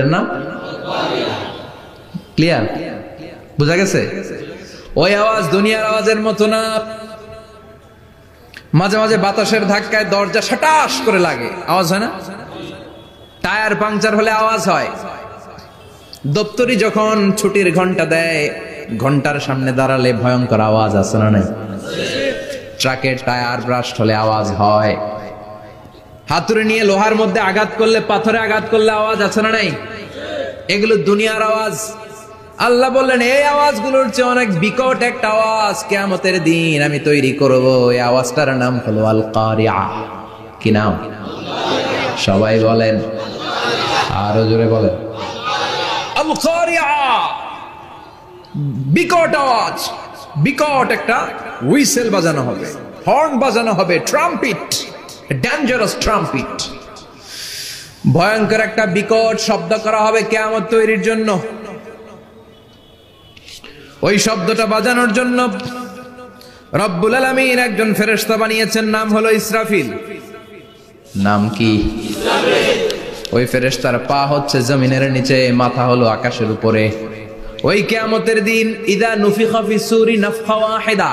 এর নাম ক্লিয়ার, বুঝা গেছে? ওই আওয়াজ দুনিয়ার আওয়াজের মতো না। মাঝে মাঝে বাতাসের ধাক্কায় দরজা সাটাস করে লাগে, আওয়াজ হয় না? টায়ার পাংচার হলে আওয়াজ হয়। দপ্তরি যখন ছুটির ঘন্টা দেয়, ঘন্টার সামনে দাঁড়ালে ভয়ঙ্কর আওয়াজ আছে না নাই? ট্রাকের টায়ার ব্রাস্ট হলে আওয়াজ হয়। হাতুড়ি নিয়ে লোহার মধ্যে আঘাত করলে, পাথরে আঘাত করলে আওয়াজ আছে না নাই? এগুলো দুনিয়ার আওয়াজ। আল্লাহ বললেন এই আওয়াজগুলোর চেয়ে অনেক বিকট একটা আওয়াজ কিয়ামতের দিন আমি তৈরি করব। এই আওয়াজটার নাম হলো আল কারিয়া। কি নাম? সবাই বলেন, আরো জোরে বলেন, আল কারিয়া। বিকট আওয়াজ, বিকট একটা হুইসেল বাজানো হবে, হর্ন বাজানো হবে, ট্রাম্পিট, ডেঞ্জারাস ট্রাম্পিট। ভয়ঙ্কর একটা বিকট শব্দ করা হবে কিয়ামত তৈরির জন্য। ওই শব্দটা বাজানোর জন্য রব্বুল আলামিন একজন ফেরেশতা বানিয়েছেন, নাম হলো ইসরাফিল। নাম কি? ওই ফেরেশতার পা হচ্ছে জমিনের নিচে, মাথা হলো আকাশের উপরে। ওই কিয়ামতের দিন ইদা নুফিখা ফিস সূরি নাফখা ওয়াহিদা,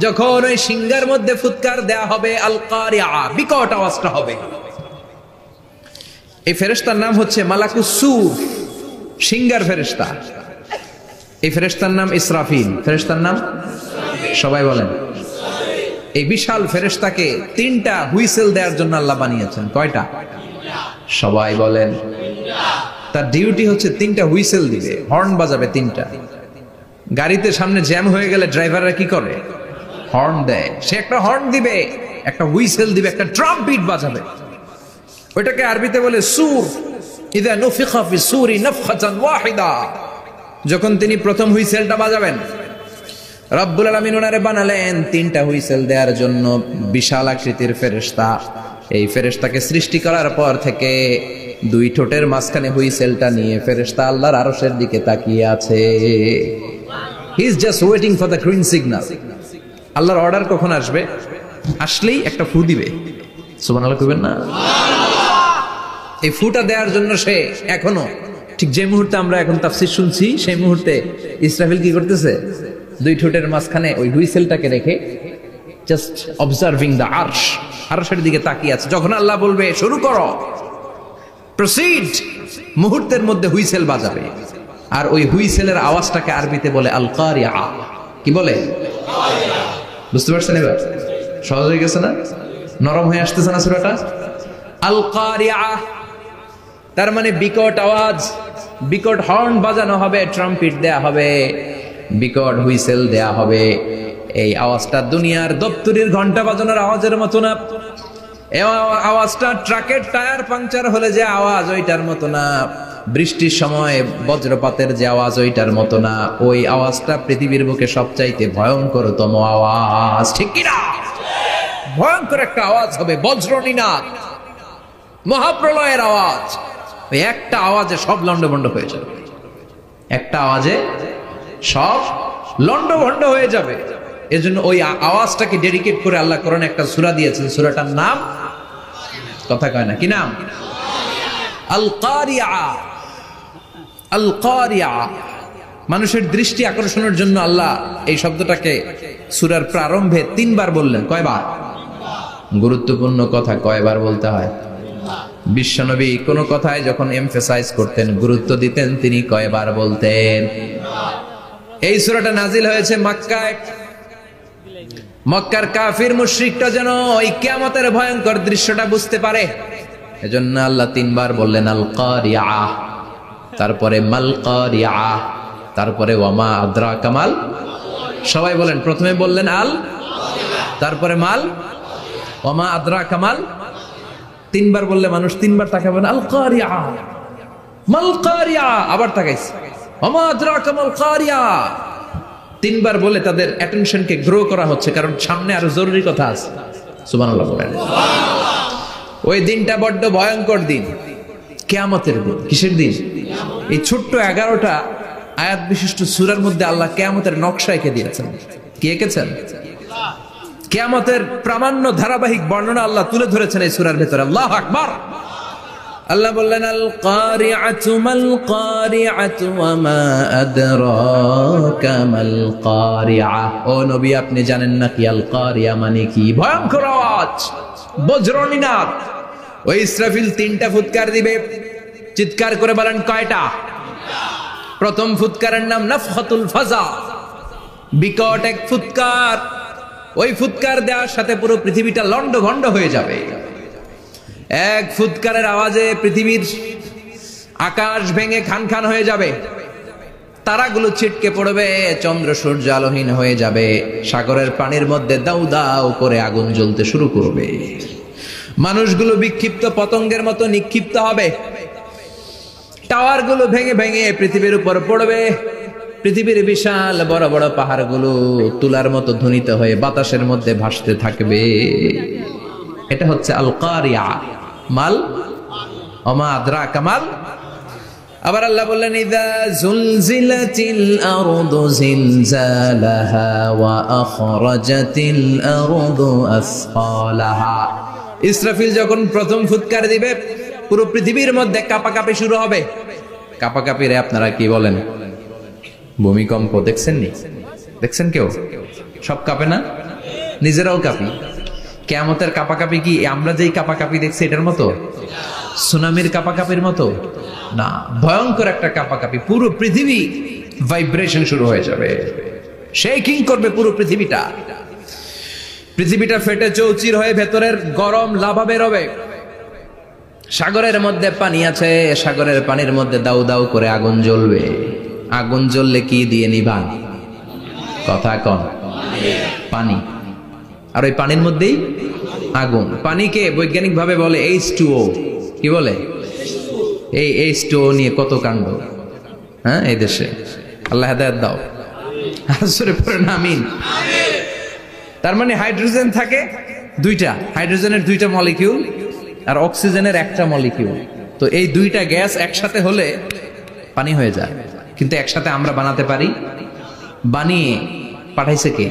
যখন ওই সিংহার মধ্যে ফুৎকার দেয়া হবে, আল কারিয়া, বিকট আওয়াজটা হবে। এই ফেরেশতার নাম হচ্ছে মালাকুস সূর, সিংহার ফেরেশতা। এই ফেরেশতার নাম ইসরাফিল। ফেরেশতার নাম সবাই বলেন। এই বিশাল ফেরেশতাকে তিনটা হুইসেল দেওয়ার জন্য আল্লাহ বানিয়েছেন। কয়টা? সবাই বলেন। তার ডিউটি হচ্ছে তিনটা হুইসেল দিবে, হর্ন বাজাবে তিনটা। গাড়িতে সামনে জ্যাম হয়ে গেলে ড্রাইভাররা কি করে? হর্ন দেয়। সে একটা হর্ন দিবে, একটা হুইসেল দিবে, একটা ট্রাম্পিট বাজাবে। ওইটাকে আরবিতে বলে সূর। ইদা নুফিখা ফিস সূরি নাফখাতান ওয়াহিদা, যখন তিনি প্রথম হুইসেলটা বাজাবেন, রব্বুল আলামিন ওনারে বানালেন তিনটা হুইসেল দেওয়ার জন্য। বিশাল আকৃতির ফেরেশতা। এই ফেরেশতাকে সৃষ্টি করার পর থেকে দুই ঠোঁটের মাঝখানে হুইসেলটা নিয়ে ফেরেশতা আল্লাহর আরশের দিকে তাকিয়ে আছে। He is just waiting for the green signal. আল্লাহর অর্ডার কখন আসবে? আসলেই একটা ফু দিবে। সুবহানাল্লাহ কইবেন না? এই ফুটা দেওয়ার জন্য সে এখনো, ঠিক যে মুহূর্তে আমরা এখন তাফসীর শুনছি, সেই মুহূর্তে ইসরাফিল কি করতেছে? দুই ঠোঁটের মাঝখানে ওই হুইসেলটাকে রেখে জাস্ট অবজার্ভিং দ্য আরশ, আরশের দিকে তাকিয়ে আছে। যখন আল্লাহ বলবে শুরু করো, প্রসিড, মুহূর্তের মধ্যে হুইসেল বাজাবে। আর ওই হুইসেলের আওয়াজটাকে আরবিতে বলে আল কারিয়া। কি বলে? বুঝতে পারছেন এবার? সহজ হয়ে গেছে না? নরম হয়ে আসতেছে না সূরাটা? আল কারিয়া তার মানে বিকট আওয়াজ, বিকট হর্ন বাজানো হবে, ট্রাম্পিট দেয়া হবে, বিকট হুইসেল দেয়া হবে। এই আওয়াজটা দুনিয়ার দপ্তরির ঘন্টা বাজানোর আওয়াজের মতো না। এই আওয়াজটা ট্রাকের টায়ার পাংচার হলে যে আওয়াজ, ওইটার মতো না। বৃষ্টির সময় বজ্রপাতের যে আওয়াজ, ওইটার মতো না। ওই আওয়াজটা পৃথিবীর বুকে সবচাইতে ভয়ঙ্করতম আওয়াজ। ঠিক কিনা? ভয়ঙ্কর একটা আওয়াজ হবে, বজ্রনিনাদ, মহাপ্রলয়ের আওয়াজ। ওই একটা আওয়াজে সব লন্ডভন্ড হয়ে যাবে। একটা আওয়াজে সব লন্ডভন্ড হয়ে যাবে। এজন্য ওই আওয়াজটাকে ডেডিকেট করে আল্লাহ কোরআনে একটা সূরা দিয়েছেন। সূরাটার নাম, কথা কয় না, কি নাম? আল কারিয়া। আল কারিয়া। মানুষের দৃষ্টি আকর্ষণের জন্য আল্লাহ এই শব্দটাকে সূরার প্রারম্ভে 3 বার বললেন। কয়বার? গুরুত্বপূর্ণ কথা কয়বার বলতে হয়? বিশ্বনবী কোন কথায় যখন এমফাসাইজ করতেন, গুরুত্ব দিতেন, তিনি কয়বার বলতেন? এই সূরাটা নাজিল হয়েছে মক্কায়। মক্কার কাফির মুশরিকরা যেন ওই কিয়ামতের ভয়ঙ্কর দৃশ্যটা বুঝতে পারে, এজন্য আল্লাহ 3 বার বললেন আল কারিয়া, তারপরে মাল কারিয়া, তারপরে ওয়ামা আদরাকা মাল। সবাই বলেন। প্রথমে বললেন আল, তারপরে মাল, ওয়ামা আদরাকা মাল। 3 বার বললে মানুষ 3 বার তাকাবেন, আল কারিয়া, মাল কারিয়া, আবার তাকাইছে, ওয়ামা আদরাকা মাল কারিয়া। 3 বার বলে তাদের অ্যাটেনশনকে গ্রো করা হচ্ছে, কারণ সামনে আরো জরুরি কথা আছে। সুবহানাল্লাহ বলেন। ওই দিনটা বড্ড ভয়ঙ্কর দিন, কিয়ামতের দিন। কিসের দিন? এই ছোট্ট 11টা আয়াত বিশিষ্ট সূরার মধ্যে আল্লাহ কিয়ামতের নকশা এঁকে দিয়েছেন। কি এঁকেছেন? কিয়ামতের প্রামাণ্য ধারাবাহিক বর্ণনা আল্লাহ তুলে ধরেছেন এই সূরার ভেতরে। আল্লাহু আকবার। আল্লাহ বললেন আল কারিআতু মাল কারিআতু ওয়া মা আদরাকা মাল কারিআ। ও নবী, আপনি জানেন না কি আল কারিআ মানে কি? ভয়ঙ্কর আওয়াজ, বজ্রনিনাদ। ওই ইসরাফিল 3টা ফুৎকার দিবে। চিৎকার করে বলেন কয়টা? প্রথম ফুৎকারের নাম নাফখাতুল ফাজা, বিকট এক ফুৎকার। ওই ফুৎকার দেওয়ার সাথে পুরো পৃথিবীটা লন্ডভন্ড হয়ে যাবে। এক ফুৎকারের আওয়াজে পৃথিবীর আকাশ ভেঙে খান খান হয়ে যাবে, তারাগুলো ছিটকে পড়বে, চন্দ্র সূর্য আলোহীন হয়ে যাবে, সাগরের পানির মধ্যে দাউ দাউ করে আগুন জ্বলতে শুরু করবে, মানুষগুলো বিক্ষিপ্ত পতঙ্গের মতো নিক্ষিপ্ত হবে, টাওয়ারগুলো ভেঙে ভেঙে পৃথিবীর উপর পড়বে, পৃথিবীর বিশাল বড় বড় পাহাড়গুলো তুলার মতো ধ্বনিত হয়ে বাতাসের মধ্যে ভাসতে থাকবে। এটা হচ্ছে আল কারিআ। মাল ওমা আদরাকা মাল। আবার আল্লাহ বললেন ইযা যুলজিলাতিল আরদু জিলজালাহা ওয়া আখরাজাতিল আরদু আসফালাহা। ইসরাফিল যখন প্রথম ফুৎকার দিবে, পুরো পৃথিবীর মধ্যে কাঁপাকাঁপি শুরু হবে। কাঁপাকাঁপিরে আপনারা কি বলেন? ভূমিকম্প দেখছেন নি? দেখছেন কেউ? সব কাঁপে না? নিজেরাও কাঁপি। কিয়ামতের কাঁপাকাঁপি কি আমরা যেই কাঁপাকাঁপি দেখছি এটার মতো? সুনামির কাঁপাকাঁপির মতো না, ভয়ঙ্কর একটা কাঁপাকাঁপি। পুরো পৃথিবী ভাইব্রেশন শুরু হয়ে যাবে, শেকিং করবে পুরো পৃথিবীটা। পৃথিবীটা ফেটে চৌচির হয়ে ভেতরের গরম লাভা বেরোবে। সাগরের মধ্যে পানি আছে, সাগরের পানির মধ্যে দাউ দাউ করে আগুন জ্বলবে। আগুন জ্বললে কি দিয়ে নিভান? কথা কন। পানি। আর ওই পানির মধ্যেই আগুন। পানিকে বৈজ্ঞানিক ভাবে বলে H2O। কি বলে? এই H2O নিয়ে কত কাণ্ড, হ্যাঁ, এই দেশে। আল্লাহ হেদায়েত দাও। আসরে পড়েন আমিন। তার মানে হাইড্রোজেন থাকে দুইটা, হাইড্রোজেনের 2টা মলিকিউল আর অক্সিজেনের 1টা মলিকিউল। তো এই 2টা গ্যাস একসাথে হলে পানি হয়ে যায়। কিন্তু একসাথে আমরা বানাতে পারি? বানিয়ে পাঠাইছে কে?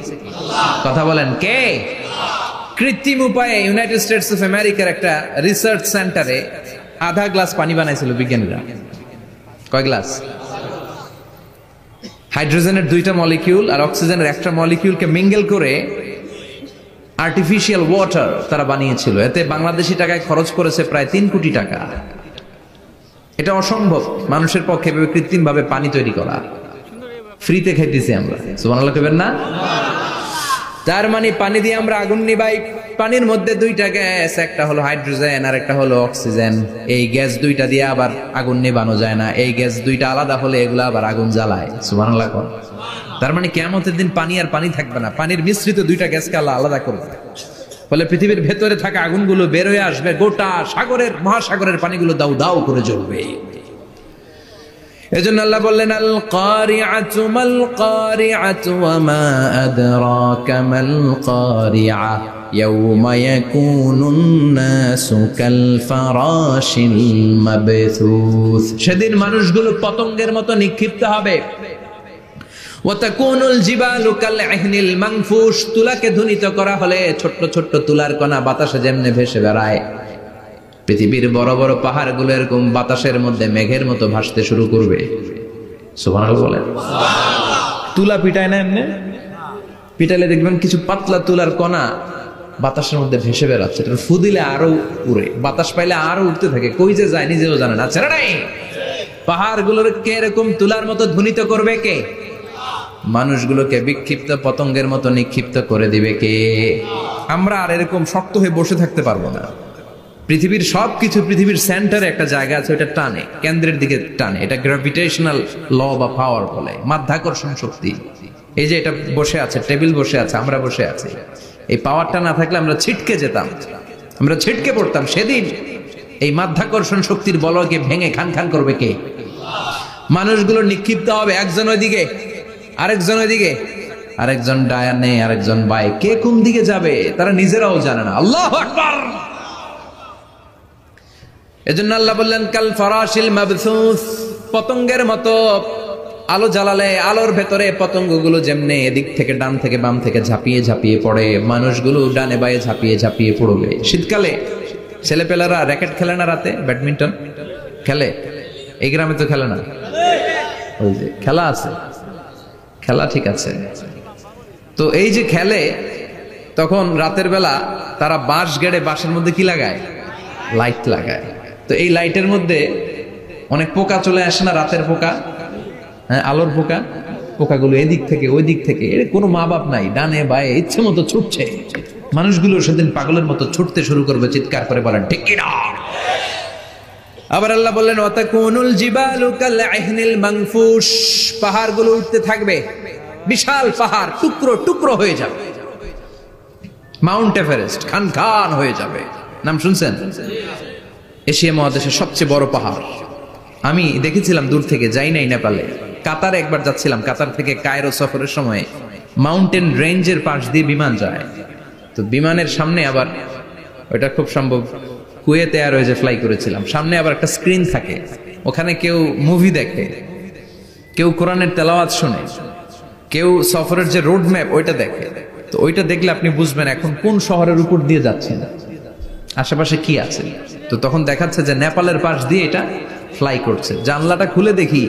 কথা বলেন কে? কৃত্রিম উপায়ে ইউনাইটেড স্টেটস অফ আমেরিকার একটা রিসার্চ সেন্টারে আধা গ্লাস পানি বানাইছিল বিজ্ঞানীরা। কয় গ্লাস? হাইড্রোজেনের 2টা মলিকিউল আর অক্সিজেনের 1টা মলিকিউলকে মিঙ্গেল করে আর্টিফিশিয়াল ওয়াটার তারা বানিয়েছিল। এতে বাংলাদেশি টাকায় খরচ করেছে প্রায় 3 কোটি টাকা। এটা অসম্ভব মানুষের পক্ষে কৃত্রিম ভাবে পানি তৈরি করা। ফ্রিতে খাইতেছি আমরা, সুবহানাল্লাহ কইবেন না? তার মানে পানি দিয়ে আমরা আগুন নিভাই। পানির মধ্যে 2টা গ্যাস, একটা হলো হাইড্রোজেন আর একটা হলো অক্সিজেন। এই গ্যাস 2টা দিয়ে আবার আগুন নিভানো যায় না। এই গ্যাস 2টা আলাদা হলে এগুলো আবার আগুন জ্বালায়। সুবহানাল্লাহ কোন। তার মানে কিয়ামতের দিন পানি আর পানি থাকবে না, পানির মিশ্রিত 2টা গ্যাসকে আল্লাহ আলাদা করবে। ফলে পৃথিবীর ভেতরে থাকা আগুনগুলো বের হয়ে আসবে, গোটা সাগরের মহাসাগরের পানিগুলো দাউ দাউ করে জ্বলবে। এজন্য আল্লাহ বললেন আল কারিআতু মাল কারিআতু ওয়া মা আদরাকা মাল কারিআ ইয়াওমা ইয়াকুনুন নাসু কাল ফারাশিল মাবথুস। সেদিন মানুষগুলো পতঙ্গের মতো নিক্ষিপ্ত হবে। ওয়া তাকুনুল জিবালু কাল ইহনিল মানফুশ। তুলাকে ধ্বনিত করা হলে ছোট্ট ছোট্ট তুলার কণা বাতাসে যেমনে ভেসে বেড়ায়, পৃথিবীর বড় বড় পাহাড়গুলো এরকম বাতাসের মধ্যে মেঘের মতো ভাসতে শুরু করবে। সুবহানাল্লাহ বলেন। তুলা পিটায় না এমনি, পিটাইলে দেখবেন কিছু পাতলা তুলার কণা বাতাসের মধ্যে ভেসে বেড়াচ্ছে। এটা ফু দিলে আরো উড়ে, বাতাস পাইলে আরো উঠতে থাকে, কই যে যায় নিজেও জানে না। ছেড়ে নাই পাহাড়গুলোকে এরকম তুলার মতো ধ্বনিত করবে কে? মানুষগুলোকে বিক্ষিপ্ত পতঙ্গের মতো নিক্ষিপ্ত করে দিবে কে? আমরা আর এরকম শক্ত হয়ে বসে থাকতে পারবো না। পৃথিবীর সবকিছু, পৃথিবীর সেন্টারে একটা জায়গা আছে, ওটা টানে, কেন্দ্রের দিকে টানে। এটা গ্র্যাভিটেশনাল ল বা পাওয়ার বলে, মাধ্যাকর্ষণ শক্তি। এই যে এটা বসে আছে, টেবিল বসে আছে, আমরা বসে আছি, এই পাওয়ারটা না থাকলে আমরা ছিটকে যেতাম, আমরা ছিটকে পড়তাম। সেদিন এই মাধ্যাকর্ষণ শক্তির বলকে ভেঙে খান খান করবে কে? মানুষগুলো নিক্ষিপ্ত হবে, একজন ওইদিকে, আরেকজন ওইদিকে, আরেকজন ডায়ানে, আরেকজন বাই। কে কোন দিকে যাবে তারা নিজেরাও জানে না। আল্লাহু আকবার। এজন্য আল্লাহ বললেন কাল ফারাশিল মাবথুস। পতঙ্গের মতো আলো জ্বালালে আলোর ভেতরে পতঙ্গগুলো যেমনে এদিক থেকে ডান থেকে বাম থেকে ঝাঁপিয়ে ঝাঁপিয়ে পড়ে, মানুষগুলো ডানে বায়ে ঝাঁপিয়ে ঝাঁপিয়ে পড়বে। শীতকালে ছেলেপেলারা র্যাকেট খেলে না, রাতে ব্যাডমিন্টন খেলে, এই গ্রামে তো খেলে না। ওই যে খেলা আছে, খেলা ঠিক আছে। তো এই যে খেলে, তখন রাতের বেলা তারা বাঁশ গেড়ে, বাঁশের মধ্যে কি লাগায়? লাইট লাগায়। তো এই লাইটের মধ্যে অনেক পোকা চলে আসে না, রাতের পোকা, হ্যাঁ, আলোর পোকা। পোকাগুলো এদিক থেকে ওই দিক থেকে, এর কোনো মা বাপ নাই, ডানে বায়ে ইচ্ছে মতো ছুটছে। মানুষগুলো সেদিন পাগলের মতো ছুটতে শুরু করবে, চিৎকার করে বলেন ঠিক কি না? আবার আল্লাহ বললেন ওয়াতাকুনুল জিবালু কালআহনিল মানফুশ, পাহাড়গুলো উঠতে থাকবে, বিশাল পাহাড় টুকরো টুকরো হয়ে যাবে। মাউন্ট এভারেস্ট খান খান হয়ে যাবে, নাম শুনছেন? এশিয়া মহাদেশের সবচেয়ে বড় পাহাড়। আমি দেখেছিলাম দূর থেকে, যাই নাই নেপালে। কাতারে একবার যাচ্ছিলাম, কাতার থেকে কায়রো সফরের সময় মাউন্টেন রেঞ্জের পাশ দিয়ে বিমান যায়। তো বিমানের সামনে আবার, ওইটা খুব সম্ভব কুয়েতে এয়ারওয়েজে ফ্লাই করেছিলাম, সামনে আবার একটা স্ক্রিন থাকে, ওখানে কেউ মুভি দেখে, কেউ কোরআনের তেলাওয়াত শুনে, কেউ সফরের যে রোড ম্যাপ ওইটা দেখে। তো ওইটা দেখলে আপনি বুঝবেন এখন কোন শহরের উপর দিয়ে যাচ্ছেন, আশেপাশে কি আছে। তো তখন দেখাচ্ছে যে নেপালের পাশ দিয়ে এটা ফ্লাই করছে। জানলাটা খুলে দেখি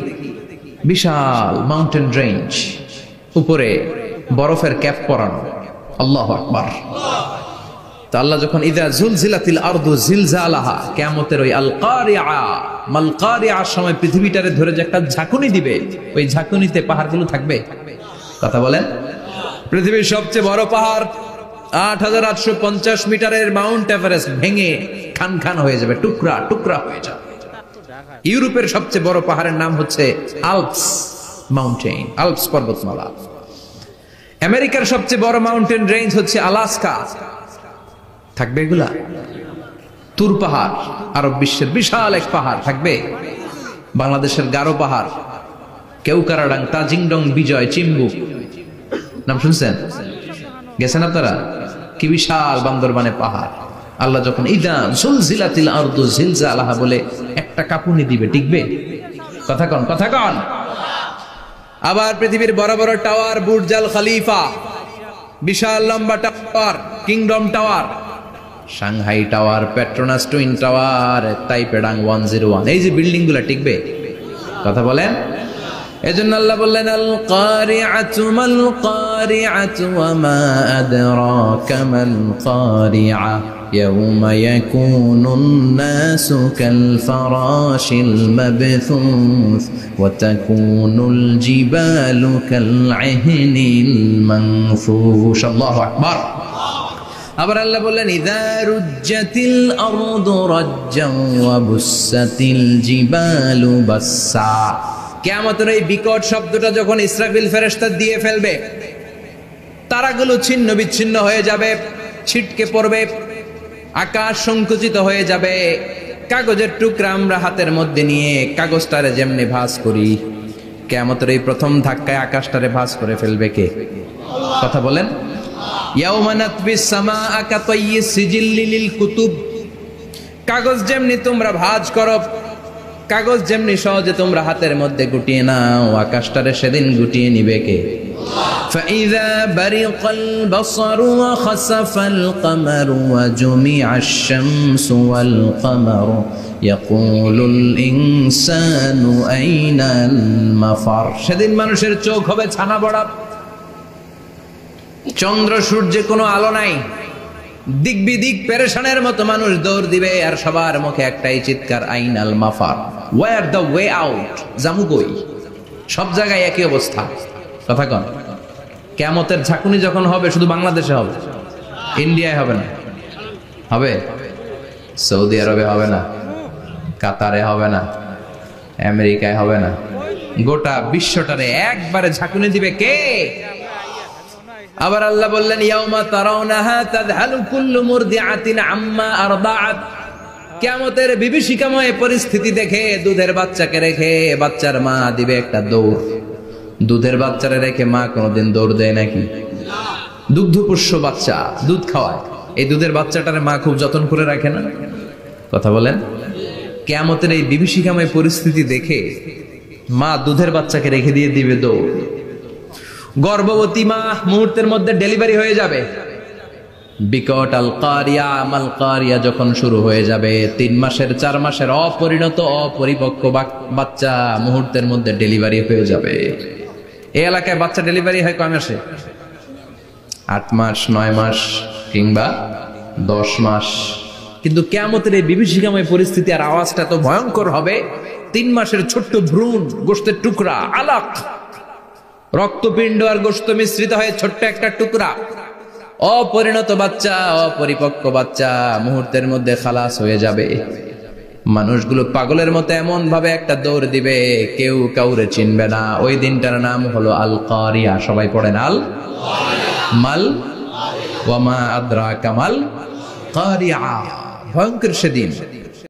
বিশাল মাউন্টেন রেঞ্জ, উপরে বরফের ক্যাপ পরানো। আল্লাহু আকবার। তো আল্লাহ যখন ইযা জুলজিলাতিল আরদু জিলজালাহা, কিয়ামতের ওই আল কারিআ মাল কারিআর সময় পৃথিবীটারে ধরে যে একটা ঝাঁকুনি দিবে, ওই ঝাঁকুনিতে পাহাড়গুলো থাকবে। কথা বলেন, পৃথিবীর সবচেয়ে বড় পাহাড় ৮৮৫০ মিটারের মাউন্ট এভারেস্ট ভেঙে খান খান হয়ে যাবে, টুকরা টুকরা হয়ে যাবে। ইউরোপের সবচেয়ে বড় পাহাড়ের নাম হচ্ছে আল্পস মাউন্টেন, আল্পস পর্বতমালা। আমেরিকার সবচেয়ে বড় মাউন্টেন রেঞ্জ হচ্ছে আলাস্কা, থাকবে এগুলা। তুর পাহাড় আরব বিশ্বের বিশাল এক পাহাড় থাকবে। বাংলাদেশের গারো পাহাড়, কেউকারাডাং, তাজিংডং, বিজয়, চিম্বুক, নাম শুনছেন? গেছেন আপনারা? কি বিশাল বান্দরবানে পাহাড়। আল্লাহ যখন ইদা জুলজিলাতিল আরদু জিলজালাহা বলে একটা কাঁপুনি দিবে, টিকবে? কথা কন, কথা কন। আবার পৃথিবীর বড় বড় টাওয়ার, বুর্জ আল খলিফা, বিশাল লম্বা tower, kingdom tower, Shanghai tower, Petronas twin tower, Taipei 101, এই যে বিল্ডিং গুলা টিকবে? কথা বলেন। এজন্য আল্লাহ বললেন আল কারিআতু মাল কারিআতু ওয়া মা আদরাকা মাল কারিআ ইয়াউমা ইয়াকুনুন নাসু কাল ফারাশিল মাবথুস ওয়া তাকুনুল জিবালু কাল আহনিল মানফুশ। আল্লাহু আকবার। আবার আল্লাহ বললেন ইযা রুজ্জাতিল আরদু রাজ্জান ওয়া বুসাতিল জিবালু বাসসা। কিয়ামতের এই বিকট শব্দটা যখন ইসরাফিল ফেরেশতা দিয়ে ফেলবে, তারাগুলো ছিন্ন বিচ্ছিন্ন হয়ে যাবে, ছিটকে পড়বে, আকাশ সংকুচিত হয়ে যাবে। কাগজের টুকরা আমরা হাতের মধ্যে নিয়ে কাগজটারে যেমনি ভাঁজ করি, কিয়ামতের এই প্রথম ধাক্কায় আকাশটারে ভাঁজ করে ফেলবে কে? কথা বলেন। ইয়াউমা নাতবিস সামাআ কাতাইয়িস সিজিল্লি লিল কুতুব, কাগজ যেমনি তোমরা ভাঁজ করো, কাগজ যেমনি সহজে তোমরা হাতের মধ্যে গুটিয়ে নাও, আকাশটারে সেদিন গুটিয়ে নিবে কে? ফাইযা বারিকাল বাসারু ওয়া খাসাফাল কামারু ওয়া জুমিআশ শামসু ওয়াল কামারু ইয়াকুলুল ইনসানু আইনাল মাফার। সেদিন মানুষের চোখ হবে ছানা বড়া, চন্দ্র সূর্যে কোনো আলো নাই, দিক বিদিক পেরেশানের মতো মানুষ দৌড় দিবে, আর সবার মুখে একটাই চিৎকার, আইনাল মাফার, ওয়্যার দ্য ওয়ে আউট, জামু কই? সব জায়গায় একই অবস্থা। কথা কন। কিয়ামতের ঝাঁকুনি যখন হবে শুধু বাংলাদেশে হবে, ইন্ডিয়ায় হবে না, হবে সৌদি আরবে হবে না, কাতারে হবে না, আমেরিকায় হবে না, গোটা বিশ্বটারে একবারে ঝাঁকুনি দিবে কে? আবার আল্লাহ বললেন ইয়াউমা তারাউনাহা তাযহালু কুল্লু মুরদিআতিন আম্মা আরদাআত। কিয়ামতের বিভীষিকাময় পরিস্থিতি দেখে দুধের বাচ্চাকে রেখে বাচ্চার মা দিবে একটা দৌড়। দুধের বাচ্চারে রেখে মা কোনোদিন দৌড় দেয় নাকি? দুগ্ধপোষ্য বাচ্চা, দুধ খাওয়ায়, এই দুধের বাচ্চাটারে মা খুব যত্ন করে রাখে না? কথা বলেন। কিয়ামতের এই বিভীষিকাময় পরিস্থিতি দেখে মা দুধের বাচ্চাকে রেখে দিয়ে দিবে দৌড়। গর্ভবতী মা মুহূর্তের মধ্যে ডেলিভারি হয়ে যাবে, বিকট আল কারিয়া মাল কারিয়া যখন শুরু হয়ে যাবে, 3 মাসের 4 মাসের অপরিণত অপরিপক্ক বাচ্চা মুহূর্তের মধ্যে ডেলিভারি হয়ে যাবে। এই এলাকায় বাচ্চা ডেলিভারি হয় কয় মাসে? 8 মাস, 9 মাস কিংবা 10 মাস। কিন্তু কিয়ামতের এই বিভীষিকাময় পরিস্থিতি আর আওয়াজটা তো ভয়ঙ্কর হবে। 3 মাসের ছোট্ট ভ্রূণ, গোশতের টুকরা, আলাক, রক্তপিণ্ড আর গোশত মিশ্রিত হয়ে ছোট্ট একটা টুকরা, অপরিণত বাচ্চা, অপরিপক্ক বাচ্চা মুহূর্তের মধ্যে খালাস হয়ে যাবে। মানুষগুলো পাগলের মতো এমন ভাবে একটা দৌড় দিবে, কেউ কাউরে চিনবে না। ওই দিনটার নাম হলো আল কারিয়া। সবাই পড়েন আল মাল ওয়ামা আদরাকা মাল কারিয়া। ভয়ঙ্কর সেদিন।